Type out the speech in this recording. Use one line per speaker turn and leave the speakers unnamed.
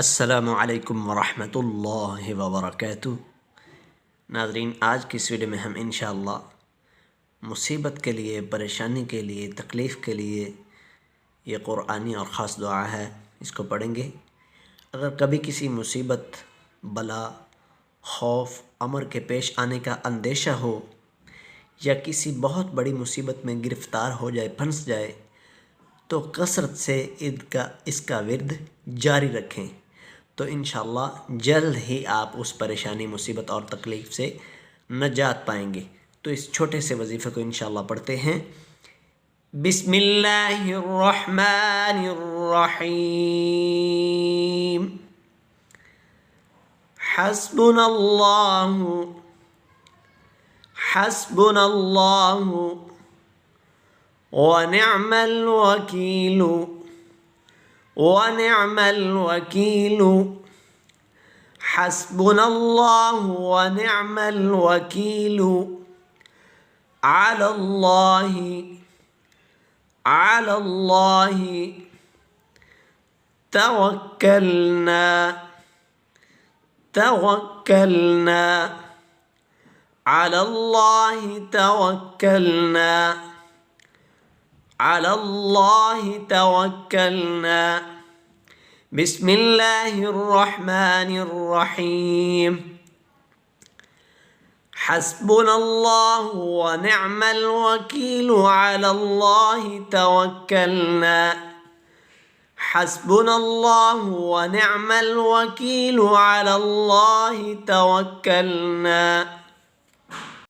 السلام علیکم ورحمۃ اللہ وبرکاتہ۔ ناظرین، آج کی اس ویڈیو میں ہم انشاءاللہ مصیبت کے لیے، پریشانی کے لیے، تکلیف کے لیے یہ قرآنی اور خاص دعا ہے، اس کو پڑھیں گے۔ اگر کبھی کسی مصیبت، بلا، خوف، امر کے پیش آنے کا اندیشہ ہو یا کسی بہت بڑی مصیبت میں گرفتار ہو جائے، پھنس جائے، تو کثرت سے اس کا ورد جاری رکھیں تو انشاءاللہ جلد ہی آپ اس پریشانی، مصیبت اور تکلیف سے نجات پائیں گے۔ تو اس چھوٹے سے وظیفے کو انشاءاللہ پڑھتے ہیں۔ بسم اللہ الرحمن الرحیم۔ حسبنا اللہ ونعم الوکیل ونعم الوکیل۔ حسبنا اللہ ونعم الوکیل۔ علی اللہ توکلنا علی اللہ توکلنا علی اللہ توکلنا۔ بسم اللہ الرحمن الرحیم۔ حسبنا اللہ ونعم الوکیل علی اللہ توکلنا۔ حسبنا اللہ ونعم الوکیل علی اللہ توکلنا۔